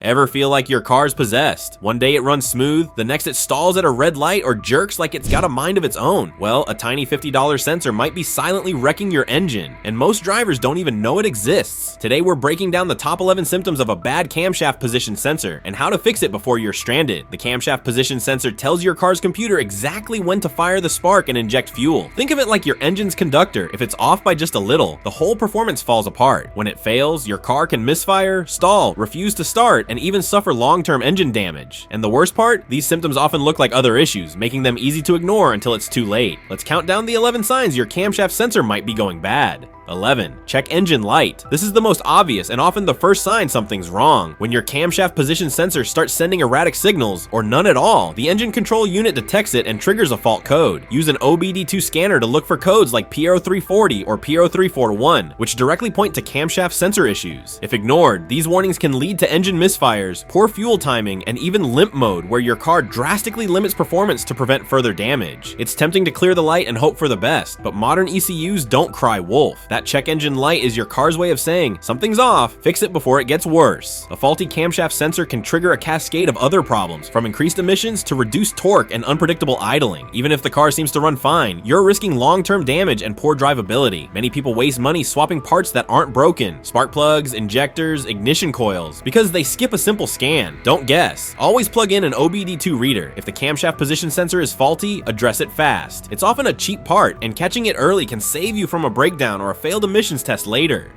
Ever feel like your car's possessed? One day it runs smooth, the next it stalls at a red light or jerks like it's got a mind of its own. Well, a tiny $50 sensor might be silently wrecking your engine, and most drivers don't even know it exists. Today we're breaking down the top 11 symptoms of a bad camshaft position sensor and how to fix it before you're stranded. The camshaft position sensor tells your car's computer exactly when to fire the spark and inject fuel. Think of it like your engine's conductor. If it's off by just a little, the whole performance falls apart. When it fails, your car can misfire, stall, refuse to start, and even suffer long-term engine damage. And the worst part? These symptoms often look like other issues, making them easy to ignore until it's too late. Let's count down the 11 signs your camshaft sensor might be going bad. 11. Check engine light. This is the most obvious and often the first sign something's wrong. When your camshaft position sensor starts sending erratic signals, or none at all, the engine control unit detects it and triggers a fault code. Use an OBD2 scanner to look for codes like P0340 or P0341, which directly point to camshaft sensor issues. If ignored, these warnings can lead to engine misfires, poor fuel timing, and even limp mode, where your car drastically limits performance to prevent further damage. It's tempting to clear the light and hope for the best, but modern ECUs don't cry wolf. That check engine light is your car's way of saying, something's off, fix it before it gets worse. A faulty camshaft sensor can trigger a cascade of other problems, from increased emissions to reduced torque and unpredictable idling. Even if the car seems to run fine, you're risking long-term damage and poor drivability. Many people waste money swapping parts that aren't broken, spark plugs, injectors, ignition coils, because they skip a simple scan. Don't guess. Always plug in an OBD2 reader. If the camshaft position sensor is faulty, address it fast. It's often a cheap part, and catching it early can save you from a breakdown or a failed emissions test later.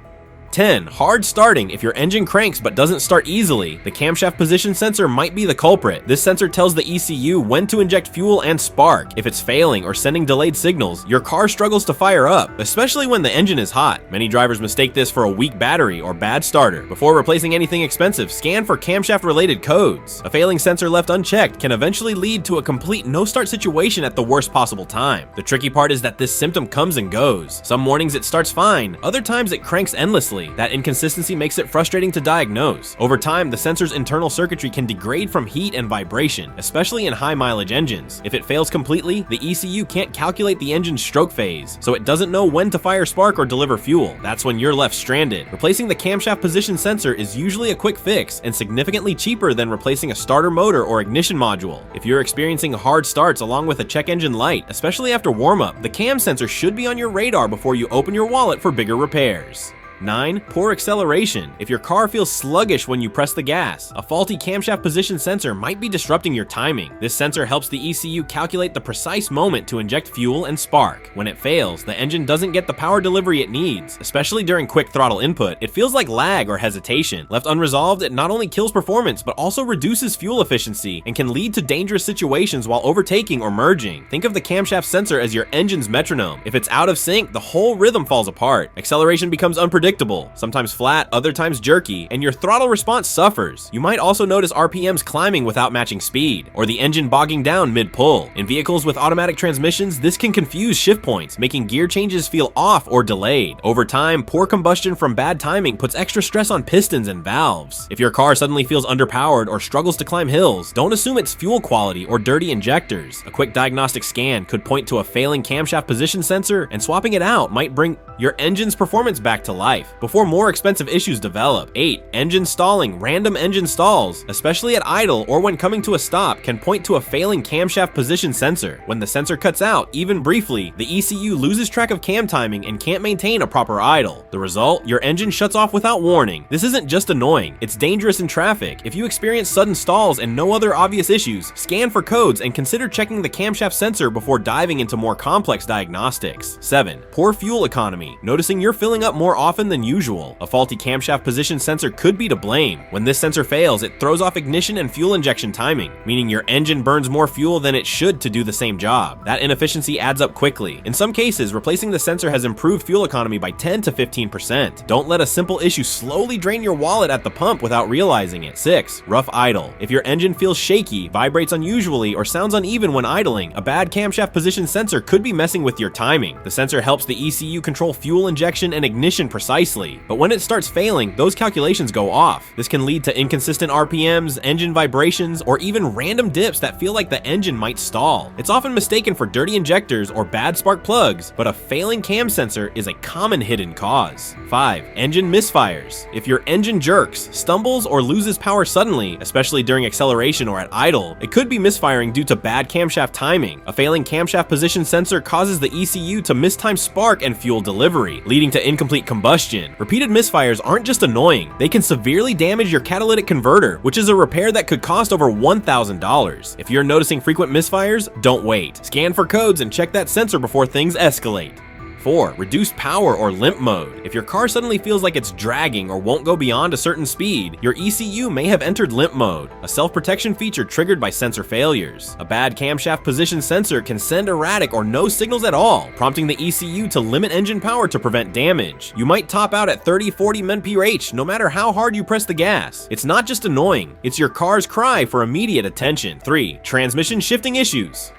10. Hard starting. If your engine cranks but doesn't start easily, the camshaft position sensor might be the culprit. This sensor tells the ECU when to inject fuel and spark. If it's failing or sending delayed signals, your car struggles to fire up, especially when the engine is hot. Many drivers mistake this for a weak battery or bad starter. Before replacing anything expensive, scan for camshaft-related codes. A failing sensor left unchecked can eventually lead to a complete no-start situation at the worst possible time. The tricky part is that this symptom comes and goes. Some mornings it starts fine, other times it cranks endlessly. That inconsistency makes it frustrating to diagnose. Over time, the sensor's internal circuitry can degrade from heat and vibration, especially in high-mileage engines. If it fails completely, the ECU can't calculate the engine's stroke phase, so it doesn't know when to fire spark or deliver fuel. That's when you're left stranded. Replacing the camshaft position sensor is usually a quick fix and significantly cheaper than replacing a starter motor or ignition module. If you're experiencing hard starts along with a check engine light, especially after warm-up, the cam sensor should be on your radar before you open your wallet for bigger repairs. 9. Poor acceleration. If your car feels sluggish when you press the gas, a faulty camshaft position sensor might be disrupting your timing. This sensor helps the ECU calculate the precise moment to inject fuel and spark. When it fails, the engine doesn't get the power delivery it needs, especially during quick throttle input. It feels like lag or hesitation. Left unresolved, it not only kills performance, but also reduces fuel efficiency and can lead to dangerous situations while overtaking or merging. Think of the camshaft sensor as your engine's metronome. If it's out of sync, the whole rhythm falls apart. Acceleration becomes unpredictable, sometimes flat, other times jerky, and your throttle response suffers. You might also notice RPMs climbing without matching speed, or the engine bogging down mid-pull. In vehicles with automatic transmissions, this can confuse shift points, making gear changes feel off or delayed. Over time, poor combustion from bad timing puts extra stress on pistons and valves. If your car suddenly feels underpowered or struggles to climb hills, don't assume it's fuel quality or dirty injectors. A quick diagnostic scan could point to a failing camshaft position sensor, and swapping it out might bring your engine's performance back to life before more expensive issues develop. 8. Engine stalling. Random engine stalls, especially at idle or when coming to a stop, can point to a failing camshaft position sensor. When the sensor cuts out, even briefly, the ECU loses track of cam timing and can't maintain a proper idle. The result? Your engine shuts off without warning. This isn't just annoying, it's dangerous in traffic. If you experience sudden stalls and no other obvious issues, scan for codes and consider checking the camshaft sensor before diving into more complex diagnostics. 7. Poor fuel economy. Noticing you're filling up more often than usual. A faulty camshaft position sensor could be to blame. When this sensor fails, it throws off ignition and fuel injection timing, meaning your engine burns more fuel than it should to do the same job. That inefficiency adds up quickly. In some cases, replacing the sensor has improved fuel economy by 10 to 15%. Don't let a simple issue slowly drain your wallet at the pump without realizing it. 6. Rough idle. If your engine feels shaky, vibrates unusually, or sounds uneven when idling, a bad camshaft position sensor could be messing with your timing. The sensor helps the ECU control fuel injection and ignition precisely, precisely. But when it starts failing, those calculations go off. This can lead to inconsistent RPMs, engine vibrations, or even random dips that feel like the engine might stall. It's often mistaken for dirty injectors or bad spark plugs, but a failing cam sensor is a common hidden cause. 5. Engine misfires. If your engine jerks, stumbles, or loses power suddenly, especially during acceleration or at idle, it could be misfiring due to bad camshaft timing. A failing camshaft position sensor causes the ECU to mistime spark and fuel delivery, leading to incomplete combustion. Repeated misfires aren't just annoying, they can severely damage your catalytic converter, which is a repair that could cost over $1,000. If you're noticing frequent misfires, don't wait. Scan for codes and check that sensor before things escalate. 4. Reduced power or limp mode. If your car suddenly feels like it's dragging or won't go beyond a certain speed, your ECU may have entered limp mode, a self-protection feature triggered by sensor failures. A bad camshaft position sensor can send erratic or no signals at all, prompting the ECU to limit engine power to prevent damage. You might top out at 30-40 mph no matter how hard you press the gas. It's not just annoying, it's your car's cry for immediate attention. 3. Transmission shifting issues.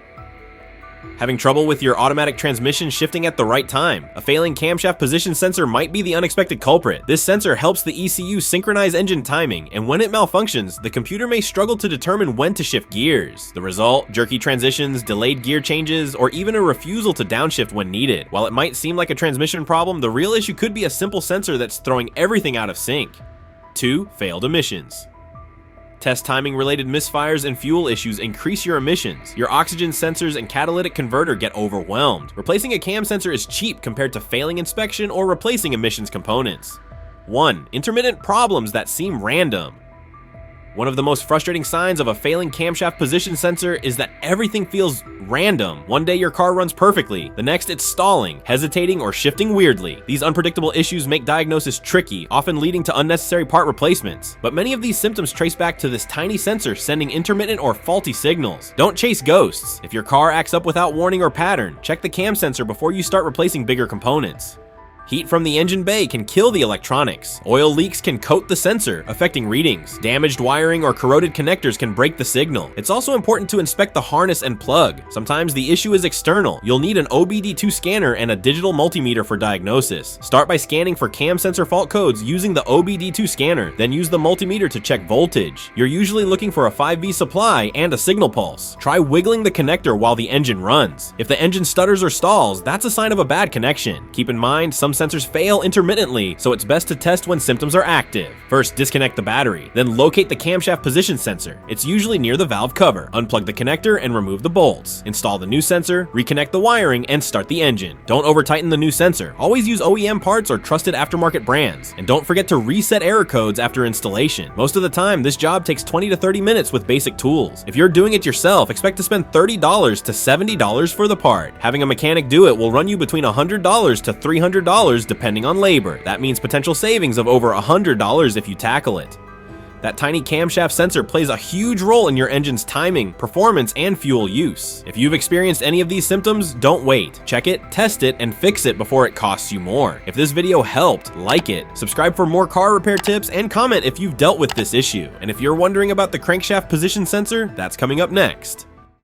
Having trouble with your automatic transmission shifting at the right time? A failing camshaft position sensor might be the unexpected culprit. This sensor helps the ECU synchronize engine timing, and when it malfunctions, the computer may struggle to determine when to shift gears. The result? Jerky transitions, delayed gear changes, or even a refusal to downshift when needed. While it might seem like a transmission problem, the real issue could be a simple sensor that's throwing everything out of sync. 2. Failed emissions. Test timing related misfires and fuel issues increase your emissions. Your oxygen sensors and catalytic converter get overwhelmed. Replacing a cam sensor is cheap compared to failing inspection or replacing emissions components. 1. Intermittent problems that seem random. One of the most frustrating signs of a failing camshaft position sensor is that everything feels random. One day your car runs perfectly, the next it's stalling, hesitating, or shifting weirdly. These unpredictable issues make diagnosis tricky, often leading to unnecessary part replacements. But many of these symptoms trace back to this tiny sensor sending intermittent or faulty signals. Don't chase ghosts. If your car acts up without warning or pattern, check the cam sensor before you start replacing bigger components. Heat from the engine bay can kill the electronics. Oil leaks can coat the sensor, affecting readings. Damaged wiring or corroded connectors can break the signal. It's also important to inspect the harness and plug. Sometimes the issue is external. You'll need an OBD2 scanner and a digital multimeter for diagnosis. Start by scanning for cam sensor fault codes using the OBD2 scanner, then use the multimeter to check voltage. You're usually looking for a 5V supply and a signal pulse. Try wiggling the connector while the engine runs. If the engine stutters or stalls, that's a sign of a bad connection. Keep in mind, some sensors fail intermittently, so it's best to test when symptoms are active. First, disconnect the battery, then locate the camshaft position sensor. It's usually near the valve cover. Unplug the connector and remove the bolts. Install the new sensor, reconnect the wiring, and start the engine. Don't over-tighten the new sensor. Always use OEM parts or trusted aftermarket brands. And don't forget to reset error codes after installation. Most of the time, this job takes 20 to 30 minutes with basic tools. If you're doing it yourself, expect to spend $30 to $70 for the part. Having a mechanic do it will run you between $100 to $300 depending on labor. That means potential savings of over $100 if you tackle it. That tiny camshaft sensor plays a huge role in your engine's timing, performance, and fuel use. If you've experienced any of these symptoms, don't wait. Check it, test it, and fix it before it costs you more. If this video helped, like it, subscribe for more car repair tips, and comment if you've dealt with this issue. And if you're wondering about the crankshaft position sensor, that's coming up next.